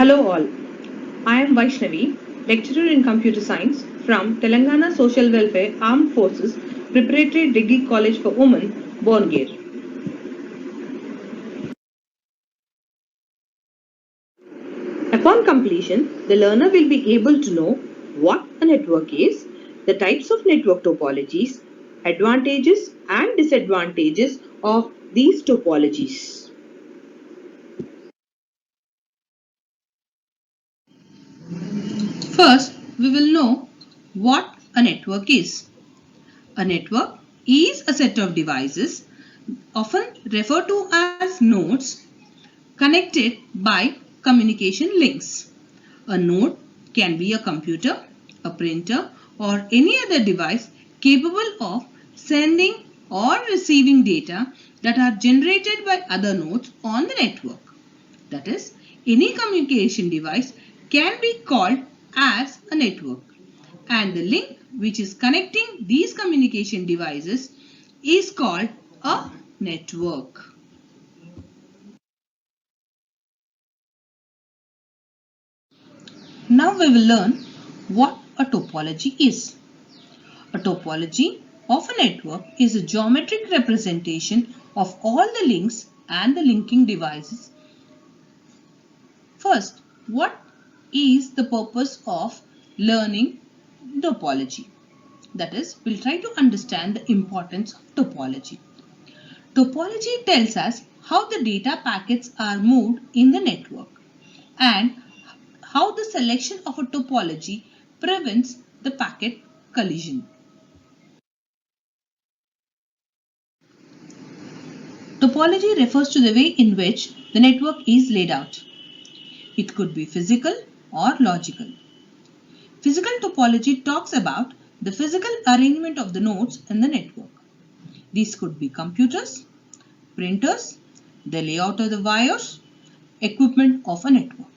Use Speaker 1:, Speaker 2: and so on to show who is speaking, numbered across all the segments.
Speaker 1: Hello all, I am Vaishnavi, lecturer in computer science from Telangana Social Welfare Armed Forces Preparatory Degree College for Women, Bongir. Upon completion, the learner will be able to know what a network is, the types of network topologies, advantages and disadvantages of these topologies. First, we will know what a network is. A network is a set of devices, often referred to as nodes, connected by communication links. A node can be a computer, a printer, or any other device capable of sending or receiving data that are generated by other nodes on the network. That is, any communication device can be called as a network, and the link which is connecting these communication devices is called a network. Now we will learn what a topology is. A topology of a network is a geometric representation of all the links and the linking devices. First, what is the purpose of learning topology? That is, we'll try to understand the importance of topology. Topology tells us how the data packets are moved in the network and how the selection of a topology prevents the packet collision. Topology refers to the way in which the network is laid out. It could be physical or logical. Physical topology talks about the physical arrangement of the nodes in the network. These could be computers, printers, the layout of the wires, equipment of a network.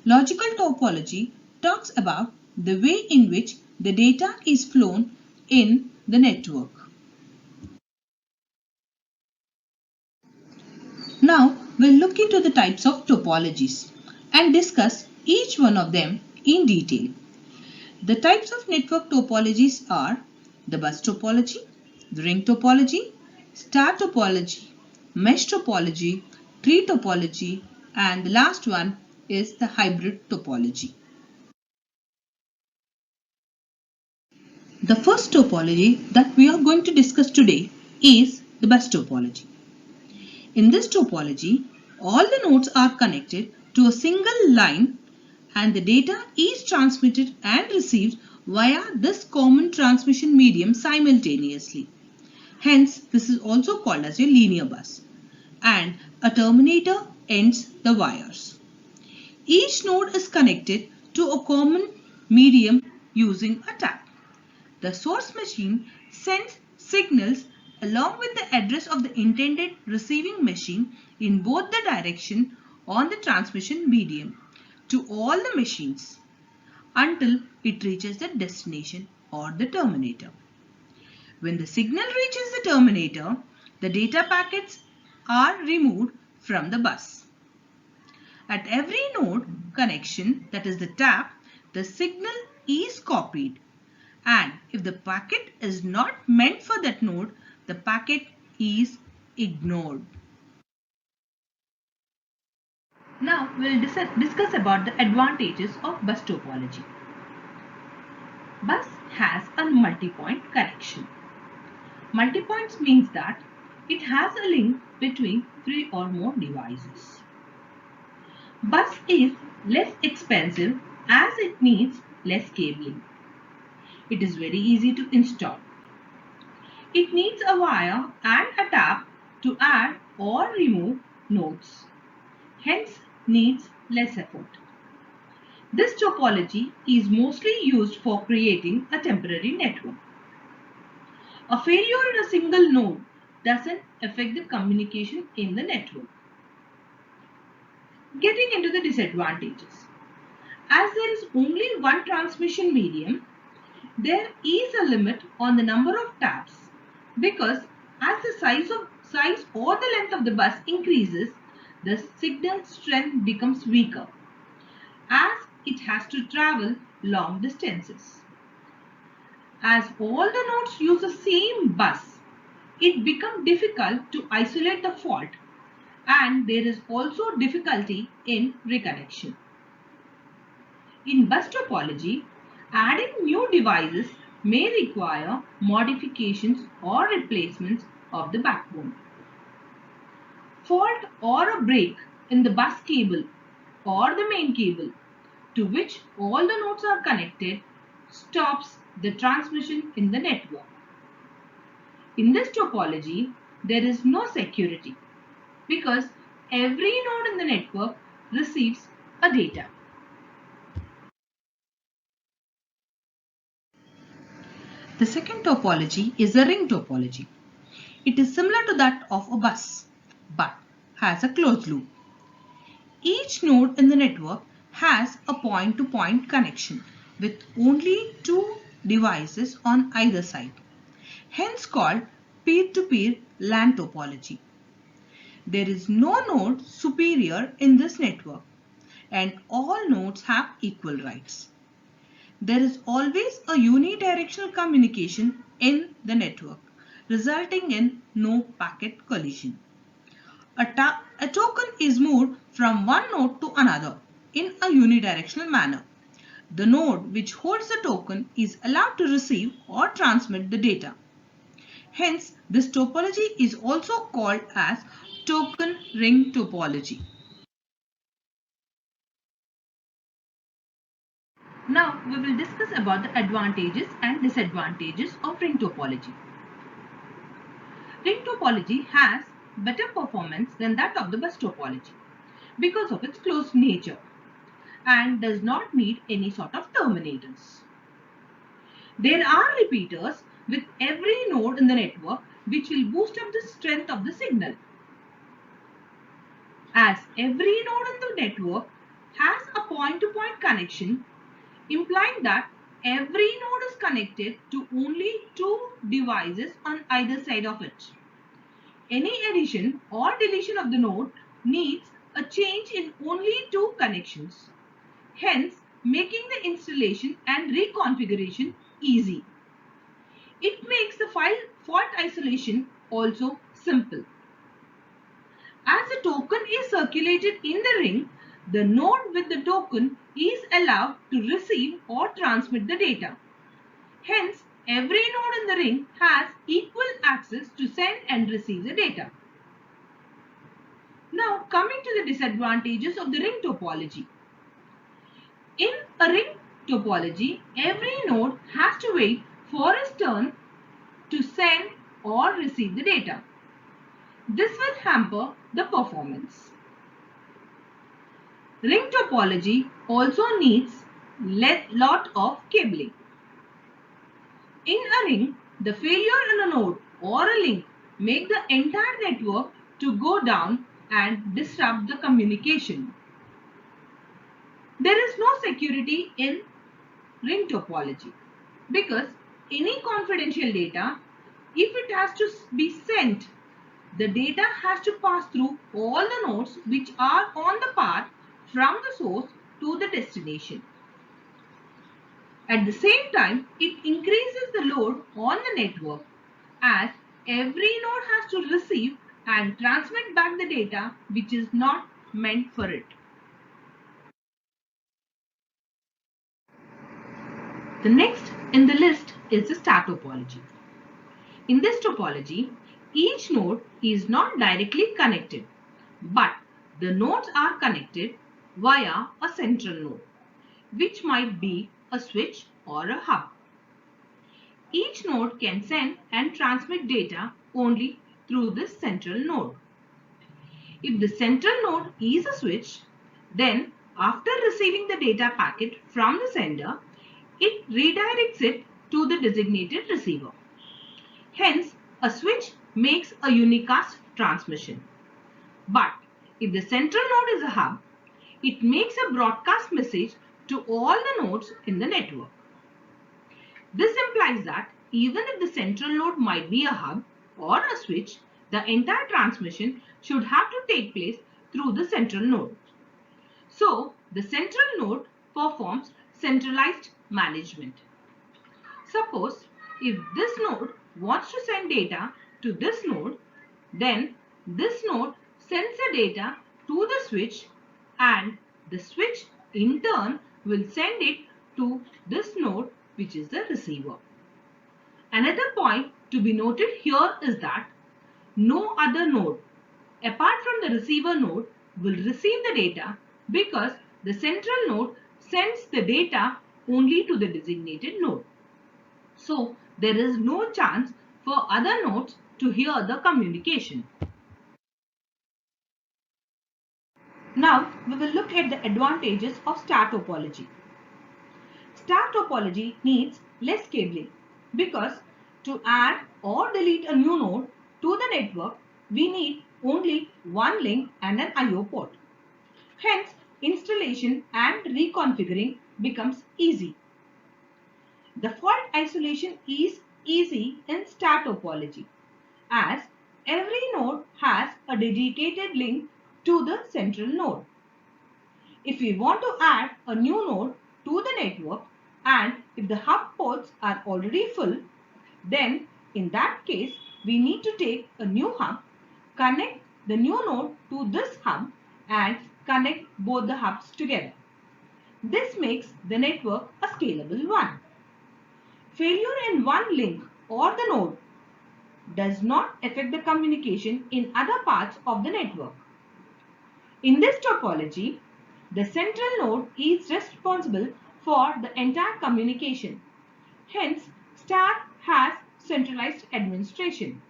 Speaker 1: Logical topology talks about the way in which the data is flown in the network. Now we'll look into the types of topologies and discuss each one of them in detail. The types of network topologies are the bus topology, the ring topology, star topology, mesh topology, tree topology, and the last one is the hybrid topology. The first topology that we are going to discuss today is the bus topology. In this topology, all the nodes are connected to a single line and the data is transmitted and received via this common transmission medium simultaneously. Hence, this is also called as a linear bus. And a terminator ends the wires. Each node is connected to a common medium using a tap. The source machine sends signals along with the address of the intended receiving machine in both the direction on the transmission medium to all the machines until it reaches the destination or the terminator. When the signal reaches the terminator, the data packets are removed from the bus. At every node connection, that is the tap, the signal is copied. And if the packet is not meant for that node, the packet is ignored. Now we'll discuss about the advantages of bus topology. Bus has a multi-point connection. Multi-points means that it has a link between three or more devices. Bus is less expensive as it needs less cabling. It is very easy to install. It needs a wire and a tap to add or remove nodes, hence needs less effort. This topology is mostly used for creating a temporary network. A failure in a single node doesn't affect the communication in the network. Getting into the disadvantages. As there is only one transmission medium, there is a limit on the number of taps because as the size or the length of the bus increases, the signal strength becomes weaker. as it has to travel long distances. As all the nodes use the same bus, it becomes difficult to isolate the fault, and there is also difficulty in reconnection. In bus topology, adding new devices may require modifications or replacements of the backbone. Fault or a break in the bus cable or the main cable to which all the nodes are connected stops the transmission in the network. In this topology, there is no security because every node in the network receives a data. The second topology is the ring topology. It is similar to that of a bus, but has a closed loop. Each node in the network has a point-to-point connection with only two devices on either side, hence called peer-to-peer LAN topology. There is no node superior in this network, and all nodes have equal rights. There is always a unidirectional communication in the network, resulting in no packet collision. A token is moved from one node to another in a unidirectional manner. The node which holds the token is allowed to receive or transmit the data. Hence, this topology is also called as token ring topology. Now, we will discuss about the advantages and disadvantages of ring topology. Ring topology has better performance than that of the bus topology because of its closed nature and does not need any sort of terminators. There are repeaters with every node in the network which will boost up the strength of the signal. As every node in the network has a point-to-point connection, implying that every node is connected to only two devices on either side of it. Any addition or deletion of the node needs a change in only two connections, hence making the installation and reconfiguration easy. It makes the fault isolation also simple. As the token is circulated in the ring, the node with the token is allowed to receive or transmit the data. Hence, every node in the ring has equal access to send and receive the data. Now, coming to the disadvantages of the ring topology. In a ring topology, every node has to wait for its turn to send or receive the data. This will hamper the performance. Ring topology also needs lot of cabling. In a ring, the failure in a node or a link make the entire network to go down and disrupt the communication. There is no security in ring topology because any confidential data, if it has to be sent, the data has to pass through all the nodes which are on the path from the source to the destination. At the same time, it increases the load on the network as every node has to receive and transmit back the data which is not meant for it. The next in the list is the star topology. In this topology, each node is not directly connected, but the nodes are connected via a central node, which might be a switch or a hub. Each node can send and transmit data only through this central node. If the central node is a switch, then after receiving the data packet from the sender, it redirects it to the designated receiver. Hence, a switch makes a unicast transmission. But if the central node is a hub, it makes a broadcast message to all the nodes in the network. This implies that even if the central node might be a hub or a switch, the entire transmission should have to take place through the central node. So, the central node performs centralized management. Suppose if this node wants to send data to this node, then this node sends the data to the switch and the switch in turn will send it to this node, which is the receiver. Another point to be noted here is that no other node apart from the receiver node will receive the data because the central node sends the data only to the designated node. So there is no chance for other nodes to hear the communication. Now we will look at the advantages of star topology. Star topology needs less cabling because to add or delete a new node to the network, we need only one link and an I/O port. Hence, installation and reconfiguring becomes easy. The fault isolation is easy in star topology as every node has a dedicated link to the central node. If we want to add a new node to the network and if the hub ports are already full, then in that case we need to take a new hub, connect the new node to this hub and connect both the hubs together. This makes the network a scalable one. Failure in one link or the node does not affect the communication in other parts of the network. In this topology, the central node is responsible for the entire communication. Hence, star has centralized administration.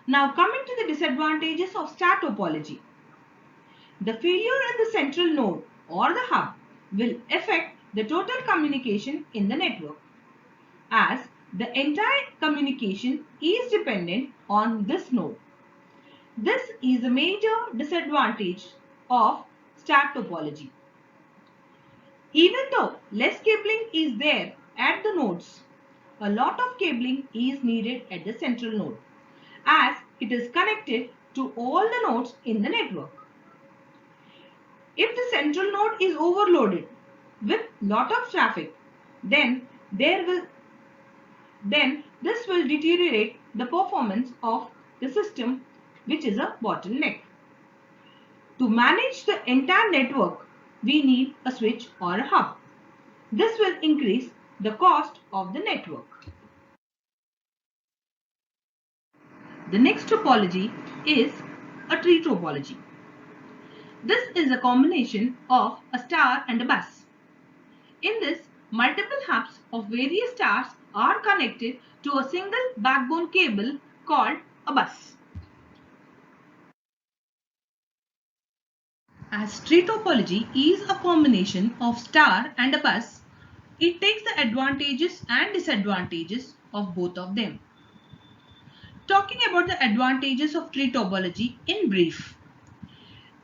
Speaker 1: Now coming to the disadvantages of star topology. The failure in the central node or the hub will affect the total communication in the network as the entire communication is dependent on this node. This is a major disadvantage of star topology. Even though less cabling is there at the nodes, a lot of cabling is needed at the central node as it is connected to all the nodes in the network. If the central node is overloaded with lot of traffic, then this will deteriorate the performance of the system, which is a bottleneck. To manage the entire network, we need a switch or a hub. This will increase the cost of the network. The next topology is a tree topology. This is a combination of a star and a bus. In this, multiple hubs of various stars are connected to a single backbone cable called a bus. As tree topology is a combination of star and a bus, it takes the advantages and disadvantages of both of them. Talking about the advantages of tree topology in brief.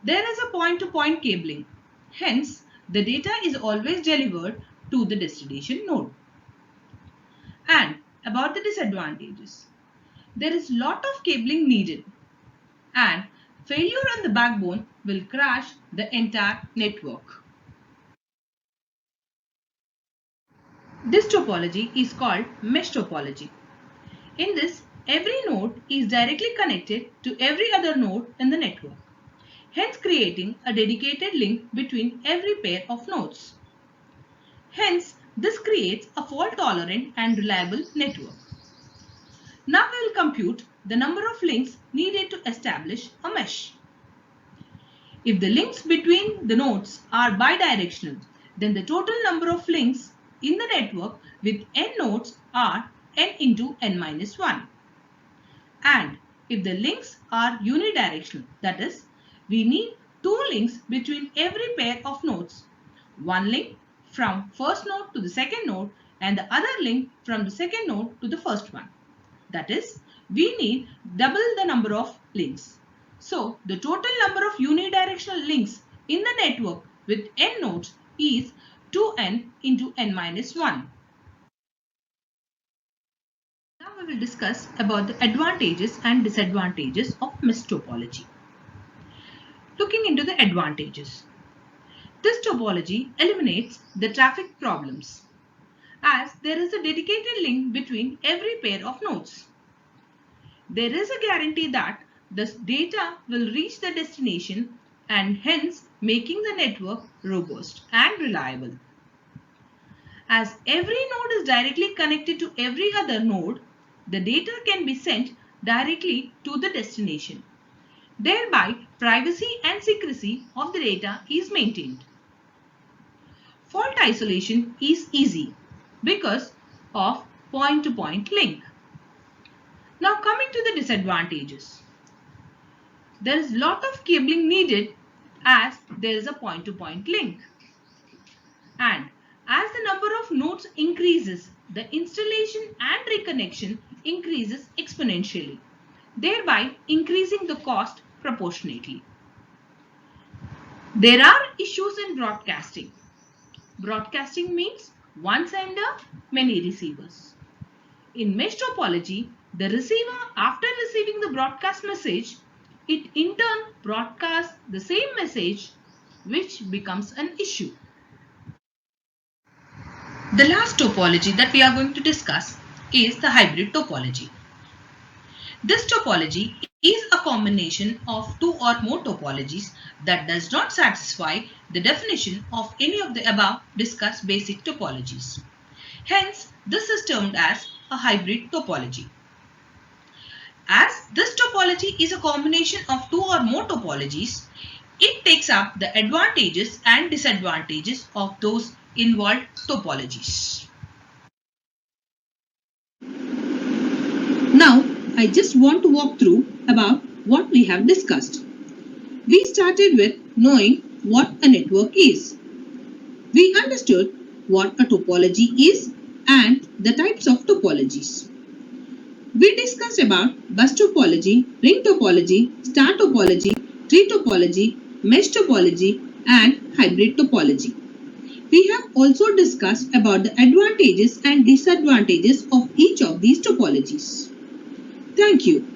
Speaker 1: There is a point-to-point cabling. Hence, the data is always delivered to the destination node. And about the disadvantages. There is lot of cabling needed and failure on the backbone will crash the entire network. This topology is called mesh topology. In this, every node is directly connected to every other node in the network, hence creating a dedicated link between every pair of nodes. Hence, this creates a fault-tolerant and reliable network. Now we will compute the number of links needed to establish a mesh. If the links between the nodes are bidirectional, then the total number of links in the network with n nodes are n into n minus 1. And if the links are unidirectional, that is, we need two links between every pair of nodes. One link from first node to the second node and the other link from the second node to the first one. That is, we need double the number of links. So, the total number of unidirectional links in the network with n nodes is 2n into n minus 1. Now we will discuss about the advantages and disadvantages of mesh topology. Looking into the advantages. This topology eliminates the traffic problems as there is a dedicated link between every pair of nodes. There is a guarantee that the data will reach the destination and hence making the network robust and reliable. As every node is directly connected to every other node, the data can be sent directly to the destination. Thereby, privacy and secrecy of the data is maintained. Fault isolation is easy because of point-to-point link. Now coming to the disadvantages. There is lot of cabling needed as there is a point-to-point link. And as the number of nodes increases, the installation and reconnection increases exponentially, thereby increasing the cost proportionately. There are issues in broadcasting. Broadcasting means one sender, many receivers. In mesh topology, the receiver, after receiving the broadcast message, it in turn broadcasts the same message, which becomes an issue. The last topology that we are going to discuss is the hybrid topology. This topology is a combination of two or more topologies that does not satisfy the definition of any of the above discussed basic topologies. Hence, this is termed as a hybrid topology. As this topology is a combination of two or more topologies, it takes up the advantages and disadvantages of those involved topologies. Now, I just want to walk through about what we have discussed. We started with knowing what a network is. We understood what a topology is and the types of topologies. We discussed about bus topology, ring topology, star topology, tree topology, mesh topology, and hybrid topology. We have also discussed about the advantages and disadvantages of each of these topologies. Thank you.